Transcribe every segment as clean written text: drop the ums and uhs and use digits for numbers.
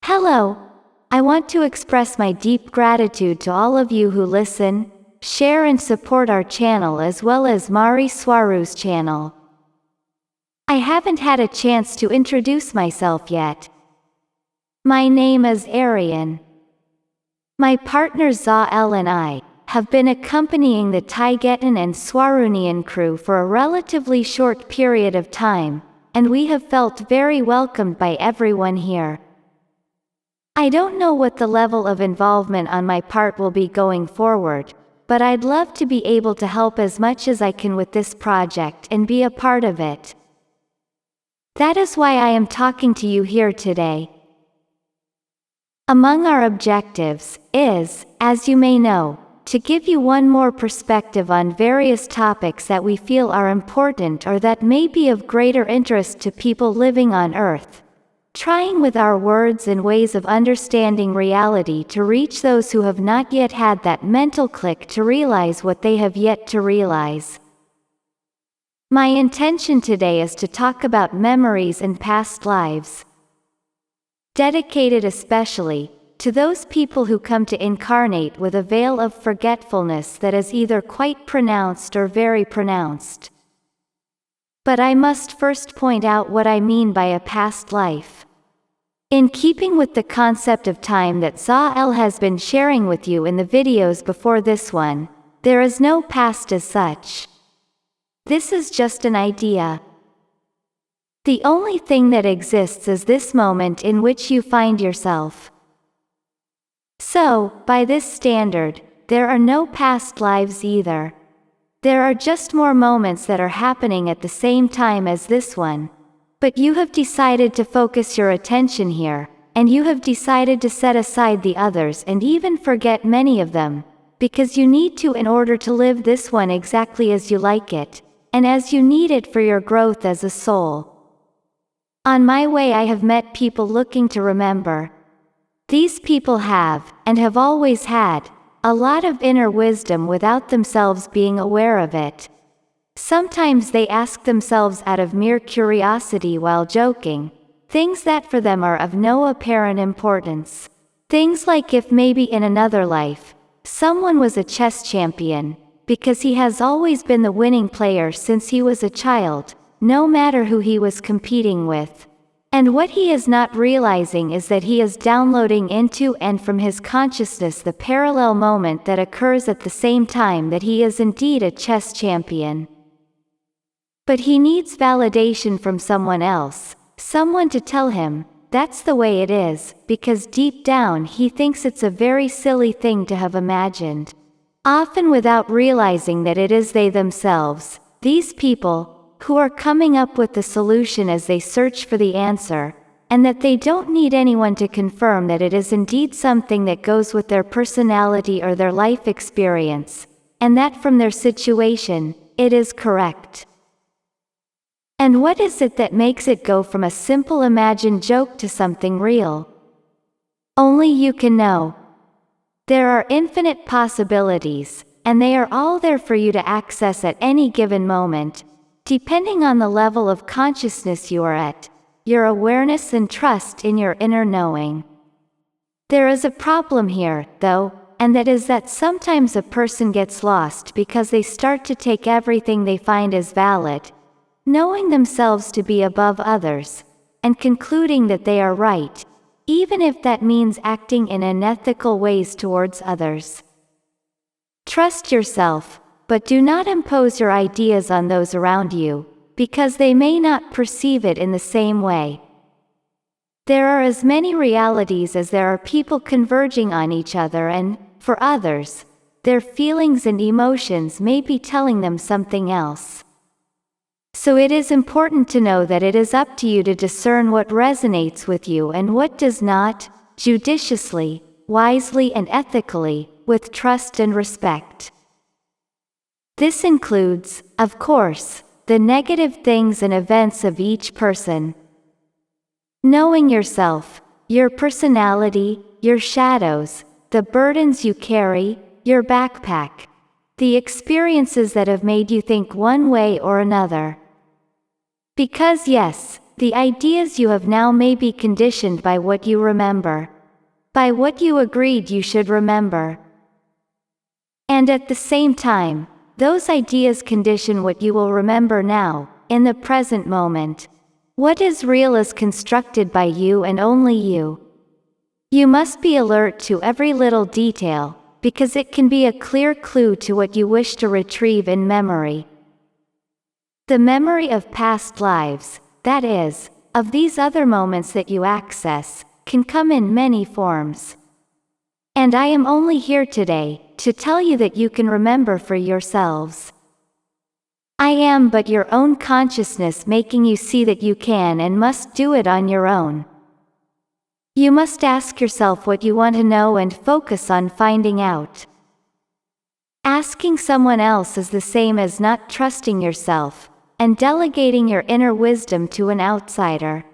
Hello. I want to express my deep gratitude to all of you who listen, share and support our channel as well as Mari Swaru's channel. I haven't had a chance to introduce myself yet. My name is Arien. My partner Za'el and I have been accompanying the Taigetan and Swarunian crew for a relatively short period of time, and we have felt very welcomed by everyone here. I don't know what the level of involvement on my part will be going forward, but I'd love to be able to help as much as I can with this project and be a part of it. That is why I am talking to you here today. Among our objectives is, as you may know, to give you one more perspective on various topics that we feel are important or that may be of greater interest to people living on Earth. Trying with our words and ways of understanding reality to reach those who have not yet had that mental click to realize what they have yet to realize. My intention today is to talk about memories and past lives. Dedicated especially to those people who come to incarnate with a veil of forgetfulness that is either quite pronounced or very pronounced. But I must first point out what I mean by a past life. In keeping with the concept of time that Za'el has been sharing with you in the videos before this one, there is no past as such. This is just an idea. The only thing that exists is this moment in which you find yourself. So, by this standard, there are no past lives either. There are just more moments that are happening at the same time as this one. But you have decided to focus your attention here, and you have decided to set aside the others and even forget many of them, because you need to in order to live this one exactly as you like it, and as you need it for your growth as a soul. On my way I have met people looking to remember. These people have, and have always had, a lot of inner wisdom without themselves being aware of it. Sometimes they ask themselves out of mere curiosity while joking, things that for them are of no apparent importance. Things like if maybe in another life, someone was a chess champion, because he has always been the winning player since he was a child, no matter who he was competing with. And what he is not realizing is that he is downloading into and from his consciousness the parallel moment that occurs at the same time that he is indeed a chess champion. But he needs validation from someone else, someone to tell him, that's the way it is, because deep down he thinks it's a very silly thing to have imagined. Often without realizing that it is they themselves, these people, who are coming up with the solution as they search for the answer, and that they don't need anyone to confirm that it is indeed something that goes with their personality or their life experience, and that from their situation, it is correct. And what is it that makes it go from a simple imagined joke to something real? Only you can know. There are infinite possibilities, and they are all there for you to access at any given moment, depending on the level of consciousness you are at, your awareness and trust in your inner knowing. There is a problem here, though, and that is that sometimes a person gets lost because they start to take everything they find as valid, knowing themselves to be above others, and concluding that they are right, even if that means acting in unethical ways towards others. Trust yourself, but do not impose your ideas on those around you, because they may not perceive it in the same way. There are as many realities as there are people converging on each other, and, for others, their feelings and emotions may be telling them something else. So it is important to know that it is up to you to discern what resonates with you and what does not, judiciously, wisely and ethically, with trust and respect. This includes, of course, the negative things and events of each person. Knowing yourself, your personality, your shadows, the burdens you carry, your backpack, the experiences that have made you think one way or another. Because yes, the ideas you have now may be conditioned by what you remember, by what you agreed you should remember. And at the same time, those ideas condition what you will remember now, in the present moment. What is real is constructed by you and only you. You must be alert to every little detail, because it can be a clear clue to what you wish to retrieve in memory. The memory of past lives, that is, of these other moments that you access, can come in many forms. And I am only here today to tell you that you can remember for yourselves. I am but your own consciousness making you see that you can and must do it on your own. You must ask yourself what you want to know and focus on finding out. Asking someone else is the same as not trusting yourself, and delegating your inner wisdom to an outsider.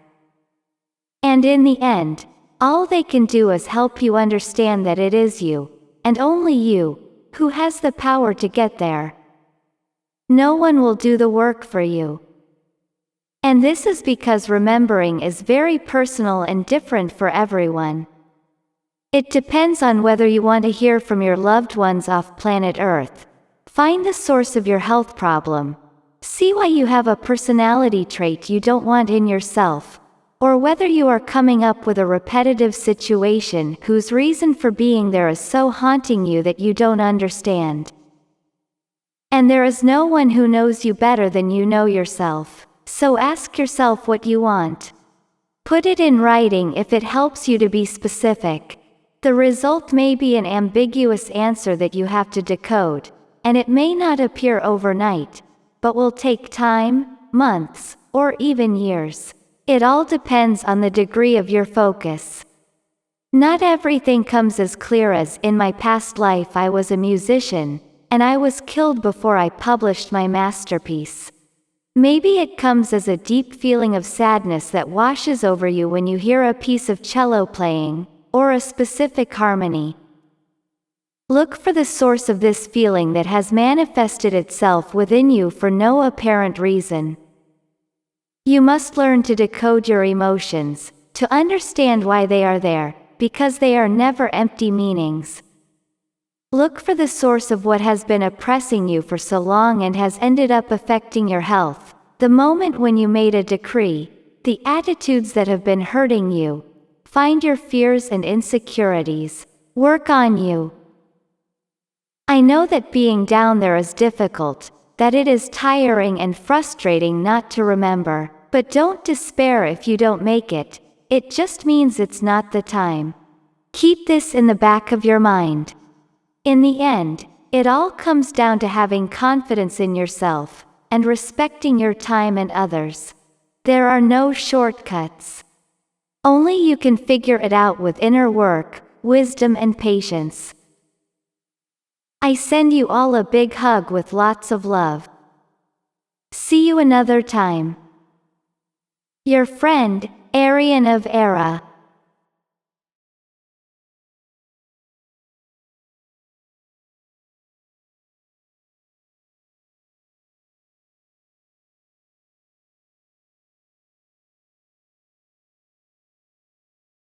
And in the end, all they can do is help you understand that it is you, and only you, who has the power to get there. No one will do the work for you. And this is because remembering is very personal and different for everyone. It depends on whether you want to hear from your loved ones off planet Earth, find the source of your health problem, see why you have a personality trait you don't want in yourself, or whether you are coming up with a repetitive situation whose reason for being there is so haunting you that you don't understand. And there is no one who knows you better than you know yourself, so ask yourself what you want. Put it in writing if it helps you to be specific. The result may be an ambiguous answer that you have to decode, and it may not appear overnight, but will take time, months, or even years. It all depends on the degree of your focus. Not everything comes as clear as, in my past life I was a musician, and I was killed before I published my masterpiece. Maybe it comes as a deep feeling of sadness that washes over you when you hear a piece of cello playing, or a specific harmony. Look for the source of this feeling that has manifested itself within you for no apparent reason. You must learn to decode your emotions, to understand why they are there, because they are never empty meanings. Look for the source of what has been oppressing you for so long and has ended up affecting your health, the moment when you made a decree, the attitudes that have been hurting you. Find your fears and insecurities. Work on you. I know that being down there is difficult, that it is tiring and frustrating not to remember, but don't despair if you don't make it. It just means it's not the time. Keep this in the back of your mind. In the end, it all comes down to having confidence in yourself, and respecting your time and others. There are no shortcuts. Only you can figure it out with inner work, wisdom and patience. I send you all a big hug with lots of love. See you another time. Your friend, Arien of Erra.